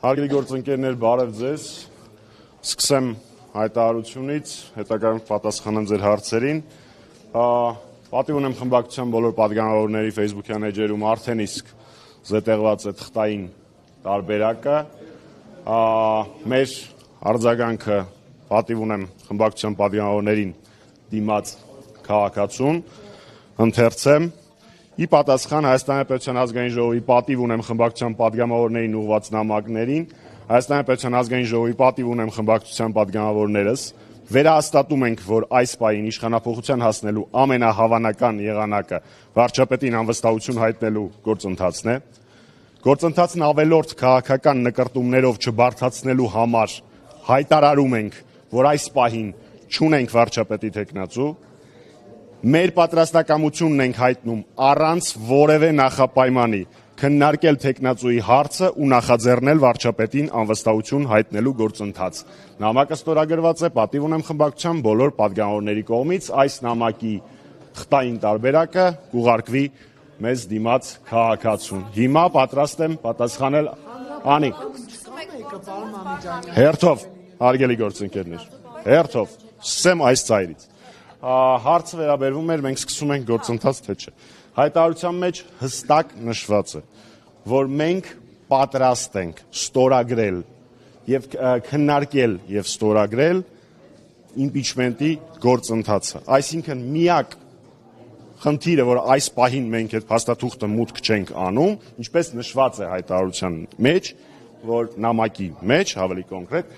Հարգելի գործընկերներ, բարև ձեզ։ Սկսեմ հայտարարությունից, հետագայում պատասխանեմ ձեր հարցերին։ Պատիվ ունեմ խմբակցության բոլոր պատգամավորների Facebook-յան էջերում արդեն իսկ զետեղված է թղթային տարբերակը։ Մեր արձագանքը պատիվ ունեմ խմբակցության պատգամավորներին դիմաց քաղաքացուն, ընթերցեմ։ Ի պատասխան Հայաստանի Պետության ազգային ժողովի պատիվ ունեմ խմբակցության պատգամավորներին ուղղված նամակներին, Հայաստանի Պետության ազգային ժողովի պատիվ ունեմ խմբակցության պատգամավորներս, վերահաստատում ենք, որ այս պահին իշխանափոխության հասնելու ամենահավանական եղանակը վարչապետին անվստահություն հայտնելու գործընթացն է։ Գործընթացն ավելորդ քաղաքական նկրտումներով չբարդացնելու համար հայտարարում ենք, որ այս պահին չունենք վարչապետի թեկնածու։ Մեր պատրաստակամությունն ենք հայտնում առանց որևէ նախապայմանի քննարկել թեկնածուի հարցը ու նախաձեռնել վարչապետին անվստահություն հայտնելու գործընթաց։ Նամակը ստորագրված է պատիվ ունեմ խմբակցության բոլոր պատգամավորների կողմից, այս նամակի թղթային տարբերակը կուղարկվի մեզ դիմաց քաղաքացուն։ Հիմա պատրաստ եմ պատասխանել Անիկ։ Հերթով, հարգելի գործընկերներ, հերթով, սկսեմ այս ծայրից։ Հարցը վերաբերվում էր, մենք սկսում ենք գործընթաց, թե չէ։ Հայտարարության մեջ հստակ նշված է, որ մենք պատրաստ ենք ստորագրել եւ քննարկել եւ ստորագրել իմպիչմենտի գործընթացը։ Այսինքն միակ խնդիրը, որ այս պահին մենք այդ փաստաթուղթը մուտք չենք անում, ինչպես նշված է հայտարարության մեջ, որ նամակի մեջ, ավելի կոնկրետ,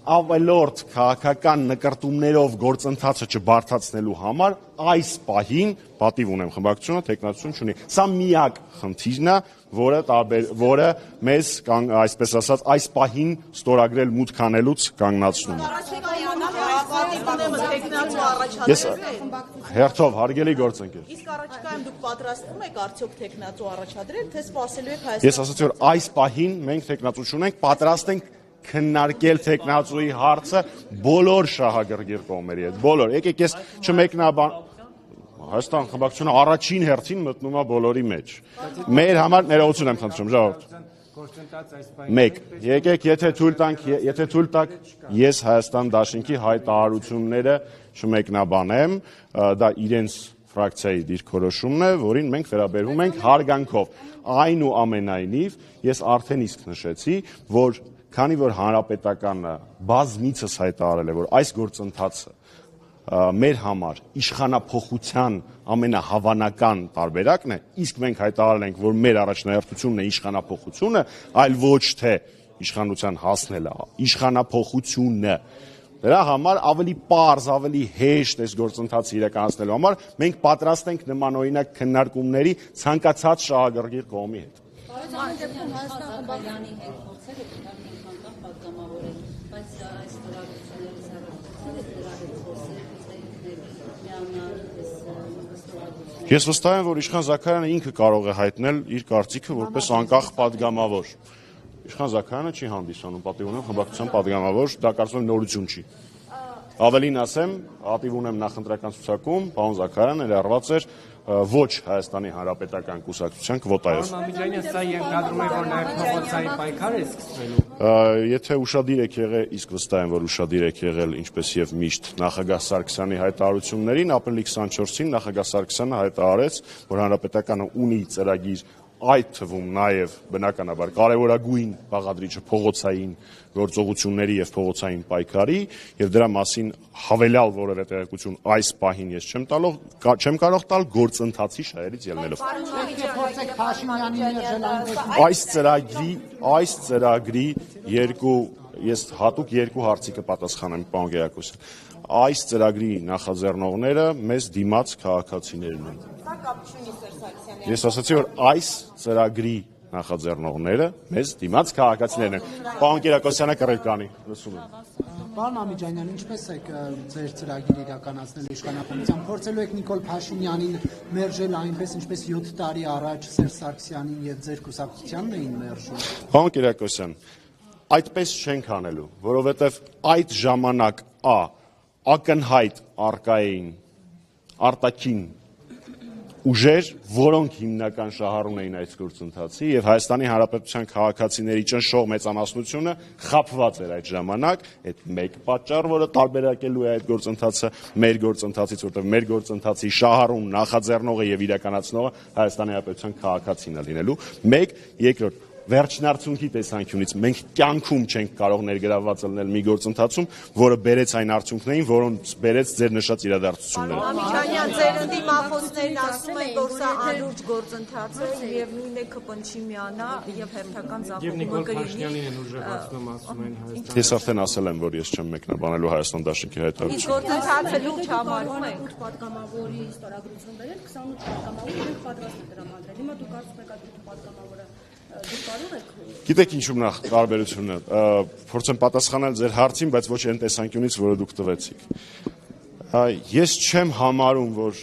ավելորդ քաղաքական նկրտումներով գործընթացը չբարդացնելու համար այս պահին պատիվ ունեմ խմբակցությունը թեկնածություն չունի։ Սա միակ խնդիրն է, որը մեզ, այսպես ասած, այս պահին ստորագրել մուտք անելուց կանգնացնում է։ Ես հերթով հարգելի գործընկեր։ Իսկ առաջիկայում դուք պատրաստվում եք արդյոք թեկնածու առաջադրել, թե սպասելու եք Հայաստանի։ Ես ասացի, որ այս պահին մենք թեկնածու չունենք, պատրաստ ենք քննարկել թեկնածուի հարցը բոլոր շահագրգիռ կողմերի հետ, բոլոր։ Եկեք ես չմեկնաբան Հայաստան խմբակցությունը առաջին հերթին մտնում է բոլորի մեջ։ Մեր համար ներողություն եմ խնդրում, ժողովուրդ։ Մեկ, եկեք, եթե թույլ տաք, ես Հայաստան Դաշինքի հայտարարությունները չմեկնաբանեմ, դա իրենց ֆրակցիայի դիրքորոշումն է, որին մենք վերաբերվում ենք հարգանքով։ Այնուամենայնիվ, ես արդեն իսկ նշեցի, որ քանի որ հանրապետականը բազմիցս հայտարարել է, որ այս գործընթացը մեր համար իշխանափոխության ամենահավանական տարբերակն է, իսկ մենք հայտարարել ենք, որ մեր առաջնահերթությունն է իշխանափոխությունը, այլ ոչ թե իշխանության հասնելը, իշխանափոխությունը։ Դրա համար ավելի պարզ, ավելի հեշտ այս գործընթացը իրականացնելու համար մենք պատրաստ ենք նմանօրինակ քննարկումների ցանկացած շահագրգիռ կողմի հետ։ Ես վստահ եմ, որ Իշխան Զաքարյանը ինքը կարող է հայտնել իր կարծիքը որպես անկախ պատգամավոր։ Իշխան Զաքարյանը չի հանդիսանում պատիվ ունեմ խմբակցության պատգամավոր, դա կարծում եմ նորություն չի։ Ավելին ասեմ, պատիվ ունեմ նախընտրական ցուցակում, պարոն Զաքարյանը ներառված էր ոչ Հայաստանի Հանրապետական կուսակցության կվոտայով։ Սա ենթադրում է, որ նաև փողոցային պայքար է սկսվելու։ Եթե ուշադիր եք եղել, իսկ վստահ եմ, որ ուշադիր եք եղել, ինչպես եւ միշտ նախագահ Սարգսյանի հայտարարություններին, ապրիլի 24-ին նախագահ Սարգսյանը հայտարարեց, որ Հանրապետականը ունի ծրագիր, այդ թվում նաև բնականաբար կարևորագույն բաղադրիչը փողոցային գործողությունների եւ փողոցային պայքարի եւ դրա մասին հավելյալ որևէ տեղեկություն այս պահին ես չեմ կարող տալ գործընթացի շահերից ելնելով։ Այս ծրագրի ես հատուկ երկու հարցի կպատասխանեմ, պարոն Գերակոսյան։ Այս ծրագրի նախաձեռնողները մեզ դիմաց քաղաքացիներն են։ Ես ասացի, որ այս ծրագրի նախաձեռնողները մեզ դիմաց քաղաքացիներն են։ Պարոն Գերակոսյանը կռիվ կանի, լսում եմ։ Պարոն Ամիջանյան, ինչպես եք ձեր ծրագիր իրականացնելու իշխանապետության, փորձելու եք Նիկոլ Փաշինյանին մերժել այնպես, ինչպես 7 տարի առաջ Սերժ Սարգսյանին եւ ձեր կուսակցությանն էին մերժում։ Պարոն Գերակոսյան, այդպես չենք անելու, որովհետեւ այդ ժամանակ ակնհայտ արկա էին արտաքին ուժեր, որոնք հիմնական շահառուն էին այդ գործընթացի եւ Հայաստանի Հանրապետության քաղաքացիների ճնշող մեծամասնությունը խաբված էր այդ ժամանակ, այդ մեկ պատճառ, որը տարբերակելու է այդ գործընթացը մեր գործընթացից, որտեղ մեր գործընթացի շահառուն նախաձեռնողը եւ իրականացնողը Հայաստանի Հանրապետության քաղաքացին է լինելու։ Մեկ, երկրորդ վերջնարդյունքի տեսանկյունից մենք կյանքում չենք կարող ներգրավված լինել մի գործընթացում, որը բերեց այն արդյունքներին, որոնց բերեց ձեր նշած իրադարձությունները։ Ամիջանյան, ձեր ընդդիմախոսներն ասում են, որ սա անուրջ գործընթաց է եւ նույնն է ԿՊ-ի միանա եւ հերթական Եվ ձախողումը Նիկոլ կլինի։ Փաշինյանին են ուժեղացնում, ասում են Հայաստան։ Ես արդեն ասել եմ, որ ես չեմ մեկնաբանելու Հայաստան դաշնքի հայտարարությունը։ Գործընթացը լուրջ համարում եք։ 8 պատգամավորի ստորագրություն բերել, 28 պատգամավոր մենք պատրաստ ենք տրամադրել։ Հիմա դուք կարծում եք այդ 8 պատգամավորը դուք կարող եք։ Գիտեք ինչու՞մն է տարբերությունը։ Փորձեմ պատասխանել ձեր հարցին, բայց ոչ այն տեսանկյունից, որը դուք տվեցիք։ Ես չեմ համարում, որ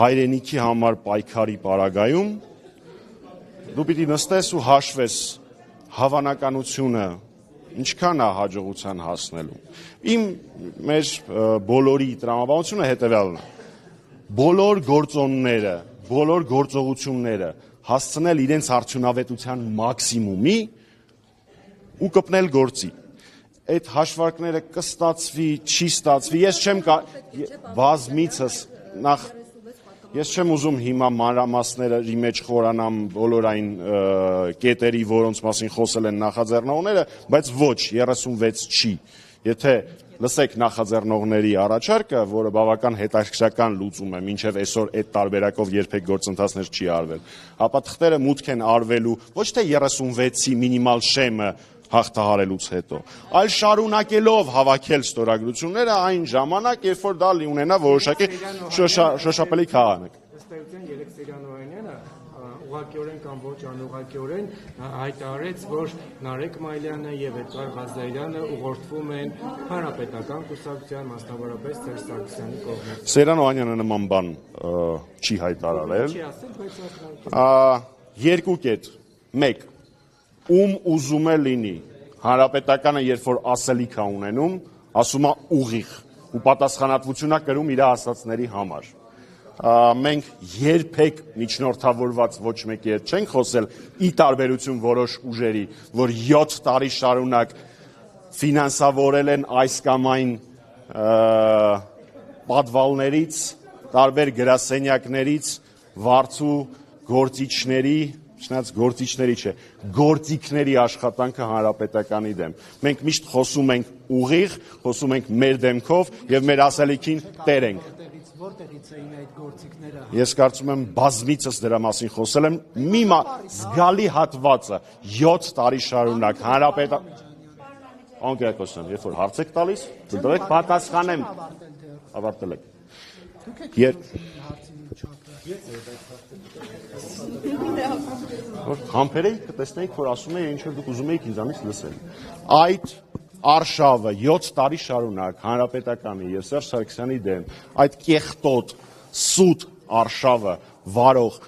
հայրենիքի համար պայքարի պարագայում դու պիտի նստես ու հաշվես հավանականությունը ինչքան է հաջողության հասնելու։ Մեր բոլորի տրամաբանությունը հետևյալն է։ Բոլոր գործոնները, բոլոր գործողությունները հասցնել իրենց արդյունավետության մաքսիմումի ու կպնել գործի։ Այդ հաշվարկները կստացվի, չի ստացվի, ես չեմ բազմիցս նախ ես չեմ ուզում հիմա մանրամասների մեջ խորանամ բոլոր այն կետերի, որոնց մասին խոսել են նախաձեռնողները, բայց ոչ, 36 չի։ Եթե լսեք նախաձեռնողների առաջարկը, որը բավական հետաքրքրական լուծում է, մինչև այսօր այդ տարբերակով երբեք գործընթացներ չի արվել, ապա թղթերը մուտք են արվելու ոչ թե 36-ի մինիմալ շեմը հաղթահարելուց հետո, այլ շարունակելով հավաքել ստորագրությունները այն ժամանակ, երբ որ դա ունենա որոշակի շոշափելի քաղաք։ Ըստ էության երեք Սեյրանոյանյանը ուղղակիորեն կամ ոչ անուղղակիորեն հայտարարեց, որ Նարեկ Մայլյանը եւ Էդգար Ղազարյանը ուղղորդվում են հանրապետական կուսակցության, մասնավորապես Սերժ Սարգսյանի կողմից։ Սեյրանոյանյանը նման բան չի հայտարարել։ Չի ասել, բայց Երկու կետ։ Մեկ, ում ուզում է լինի հանրապետականը, երբ որ ասելիք է ունենում, ասում է ուղիղ ու պատասխանատվություն է կրում իր ասածների համար։ Մենք երբեք միջնորդավորված ոչ մեկի հետ չենք խոսել, ի տարբերություն որոշ ուժերի, որ 7 տարի շարունակ ֆինանսավորել են այս կամ այն պատվալներից, տարբեր գրասենյակներից, վարձու գործիչների, չնայած գործիչների չէ, գործիքների աշխատանքը հանրապետականի դեմ։ Մենք միշտ խոսում ենք ուղիղ, խոսում ենք մեր դեմքով եւ մեր ասելիքին տեր ենք։ Որտեղից էին այդ գործիքները։ Ես կարծում եմ բազմիցս դրա մասին խոսել եմ, մի զգալի հատվածը 7 տարի շարունակ հանրապետական Անկերակոսյան, երբ որ հարց եք տալիս, դուք պատասխանեմ, ավարտել եք։ Համբերեիք կտեսնեիք, որ ասում էի, ինչ որ դուք ուզում էիք ինձանից լսել։ Այդ արշավը 7 տարի շարունակ հանրապետականի եւ Սերժ Սարգսյանի դեմ, այդ կեղտոտ, սուտ արշավը վարող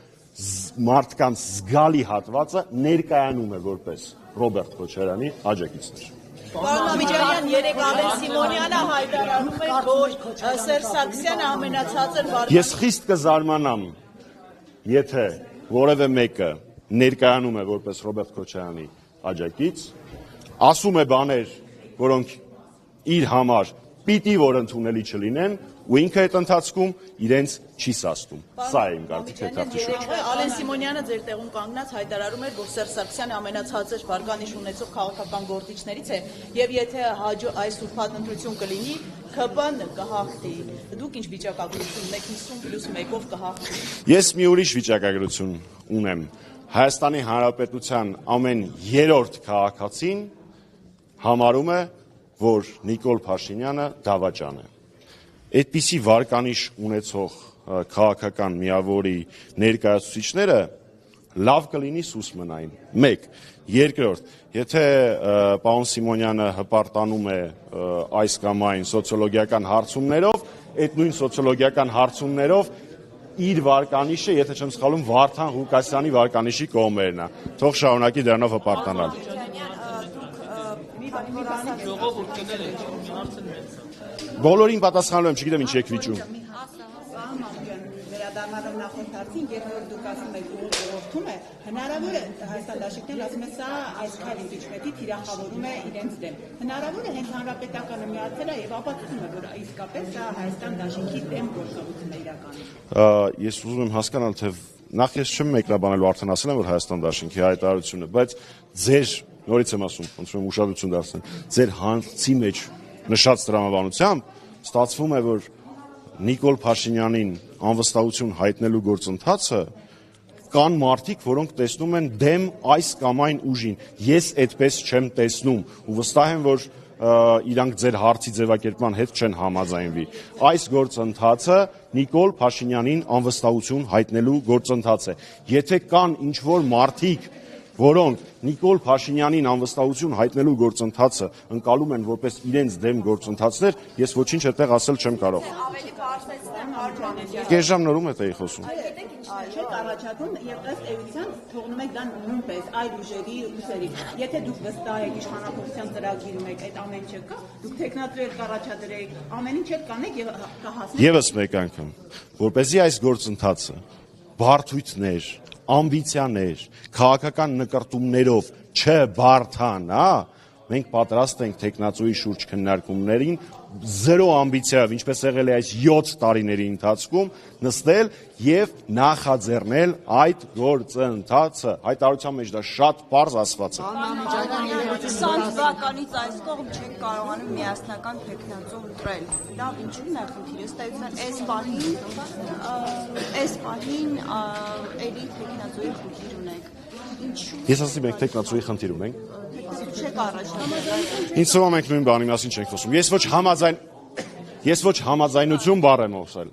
մարդկանց զգալի հատվածը ներկայանում է որպես Ռոբերտ Քոչարյանի աջակիցներ։ Պարոն Ամիջանյան, երեք Ալեն Սիմոնյանը հայտարարում է, որ Սերժ Սարգսյանը ամենացածր վարկանիշ։ Ես խիստ կզարմանամ, եթե որևէ մեկը ներկայանում է որպես Ռոբերտ Քոչարյանի աջակից, ասում է բաներ, որոնք իր համար պիտի որ ընդունելի չլինեն, ու ինքը այդ ընթացքում իրենց չի սաստում։ Սա է իմ կարծիքը թղթի շուրջ։ Ալեն Սիմոնյանը ձեր տեղում կանգնած հայտարարում էր, որ Սերժ Սարգսյանը ամենացածր վարկանիշ ունեցող քաղաքական գործիչներից է, եւ եթե այս ուրբաթ ընտրություն կլինի, ԿՊ-ն կհաղթի։ Դուք ինչ վիճակագրություն ունեք 50+1-ով կհաղթի։ Ես մի ուրիշ վիճակագրություն ունեմ։ Հայաստանի Հանրապետության ամեն երրորդ քաղաքացին համարում է, որ Նիկոլ Փաշինյանը դավաճան է։ Այդպիսի վարկանիշ ունեցող քաղաքական միավորի ներկայացուցիչները լավ կլինի սուս մնային։ Մեկ, երկրորդ, եթե պարոն Սիմոնյանը հպարտանում է այս կամ այն սոցիոլոգիական հարցումներով, այդ նույն սոցիոլոգիական հարցումներով իր վարկանիշը, եթե չեմ սխալվում, Վարդան Ղուկասյանի վարկանիշի կողմերն է։ Թող շարունակի դրանով հպարտանալ։ Բոլորին պատասխանելու եմ, չգիտեմ ինչ եք վիճում։ վերադառնալով նախորդ հարցին, երբ որ դուք ասում եք ուղղորդում է, հնարավոր է Հայաստան Դաշինքն ասում է սա այս քայլ իմպիչմենտի թիրախավորում է իրենց դեմ։ Հնարավոր է հենց հանրապետականը միացել է եւ ապացուցում է, որ իսկապես սա Հայաստան Դաշինքի դեմ գործողություն է իրականում։ Ես ուզում եմ հասկանալ, թե նախ ես չեմ մեկնաբանելու, արդեն ասել եմ, որ Հայաստան Դաշինքի հայտարարությունը, բայց ձեր, նորից եմ ասում, ոնց որ ուշադրություն դարձնեմ, ձեր հանցի մեջ նշած տրամաբանությամբ ստացվում է, որ Նիկոլ Փաշինյանին անվստահություն հայտնելու գործընթացը կան մարդիկ, որոնք տեսնում են դեմ այս կամ այն ուժին։ Ես այդպես չեմ տեսնում ու վստահ եմ, որ իրանք ձեր հարցի ձևակերպման հետ չեն համաձայնվի։ Այս գործընթացը Նիկոլ Փաշինյանին անվստահություն հայտնելու գործընթաց է։ Եթե կան ինչ-որ մարդիկ, որոնք Նիկոլ Փաշինյանին անվստահություն հայտնելու գործընթացը ընկալում են որպես իրենց դեմ գործընթացներ, ես ոչինչ այդտեղ ասել չեմ կարող։ Ավելի բարձրացնեմ արժանապատվությունը։ Կես ժամ նորում է էի խոսում։ Չեք առաջադրում եւ ըստ էության թողնում եք դա նույնպես այլ ուժերի ուսերի։ Եթե դուք վստահ եք իշխանապողության ծրագիրում եք, այդ ամեն ինչը կա, դուք տեխնատուեր կառաջադրեք, ամեն ինչ եք կանեք եւ կհասնեք։ Եվս մեկ անգամ, որպեսզի այս գործընթացը բարդույթներ, ամբիցիաներ, քաղաքական նկարտումներով չբարդանա, մենք պատրաստ ենք տեխնացուի շուրջ քննարկումներին զերո ամբիցիայով, ինչպես եղել է այս 7 տարիների ընթացքում, նստել եւ նախաձեռնել այդ գործընթացը։ Հայտարարության մեջ դա շատ պարզ ասված է։ 20 թվականից այս կողմ չեն կարողանում միասնական տեխնացու ընտրել։ Լավ, ինչու՞ն է խնդիրը։ Ըստ այս պահին էլի տեխնացուի խնդիր ունենք։ Ինչու՞։ Ես ասում եմ տեխնացուի խնդիր ունենք։ Չեք առաջադրել։ Ինչ թվում է մենք նույն բանի մասին չենք խոսում։ Ես ոչ համաձայնություն բառ եմ ասել։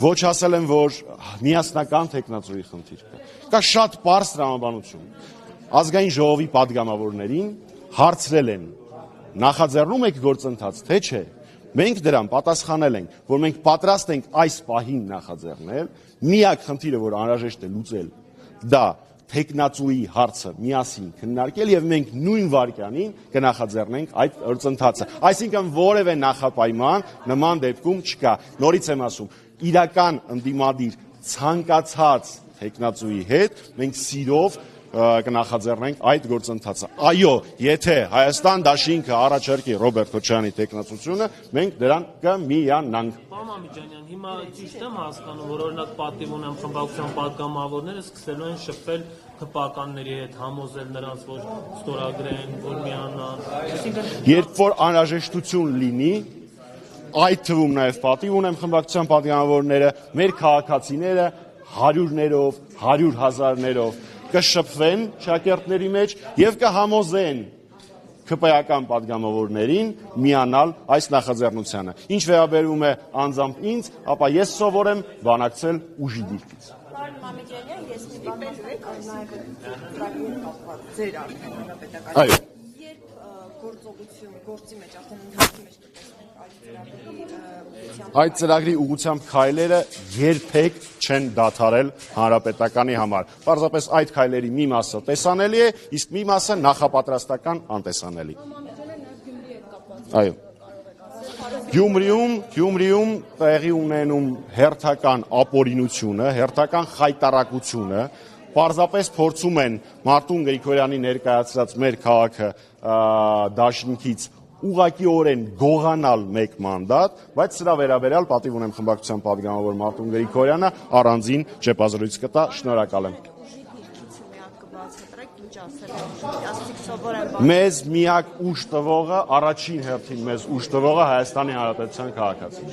Ոչ ասել եմ, որ միասնական տեխնացուի խնդիր կա։ Կա շատ պարզ տրամաբանություն։ Ազգային ժողովի падգամավորներին հարցրել են. նախաձեռնում եք գործընթաց, թե չէ։ Մենք դրան պատասխանել ենք, որ մենք պատրաստ ենք այս պահին նախաձեռնել, միակ խնդիրը, որ անհրաժեշտ է լուծել, դա տեխնացուի հարցը միասին քննարկել եւ մենք նույն վարքյանին կնախաձեռնենք այդ գործընթացը։ Այսինքն որևէ նախապայման նման դեպքում չկա։ Նորից եմ ասում, իրական ընդդիմադիր ցանկացած տեխնացուի հետ մենք սիրով կնախաձեռնենք այդ գործընթացը։ Այո, եթե Հայաստան Դաշինքը առաջարկի Ռոբերտ Քոչարյանի տեխնացությունը, մենք դրան կմիանանք։ Պարոն Ամիջանյան, հիմա ճիշտ եմ հասկանում, որ օրինակ պատիվ ունեմ խմբակցության падգամավորները սկսելու են շփվել հպականների հետ, համոզել նրանց, որ ստորագրեն, որ միանան։ Երբ որ անհրաժեշտություն լինի, այդ թվում նաև պատիվ ունեմ խմբակցության падգամավորները, մեր քաղաքացիները հարյուրներով, 100,000-ներով կշփվեն շակերտների մեջ եւ կհամոզեն ԿՊ-ական падգամավորներին միանալ այս նախաձեռնությանը։ Ինչ վերաբերում է անձամբ ինձ, ապա ես սովոր եմ բանակցել ուժի դիրքից։ Պարոն Մամիկյանյան, ես մի բան ասեմ, ձեր արդեն հանրապետական։ Այո։ Երբ գործի մեջ արդեն ընթացքի մեջ տեսնենք այդ ծրագրի Այդ ծրագրի ուղղությամբ ուղղությամբ քայլերը երբեք չեն դադարել հանրապետականի համար։ Պարզապես այդ քայլերի մի մասը տեսանելի է, իսկ մի մասը նախապատրաստական անտեսանելի։ Այո։ Գյումրիում տեղի ունենում հերթական ապօրինությունը, հերթական խայտարակությունը, պարզապես փորձում են Մարտուն Գրիգորյանի ներկայացրած մեր քաղաքը դաշինքից ուղղակիորեն գողանալ մեկ մանդատ, բայց սրա վերաբերյալ պատիվ ունեմ խմբակցության падգամավոր Մարտուն Գրիգորյանը առանձին ճեպազրույց կտա, շնորհակալ եմ։ Մեզ միակ ուժ տվողը, առաջին հերթին մեզ ուժ տվողը Հայաստանի Հանրապետության քաղաքացին։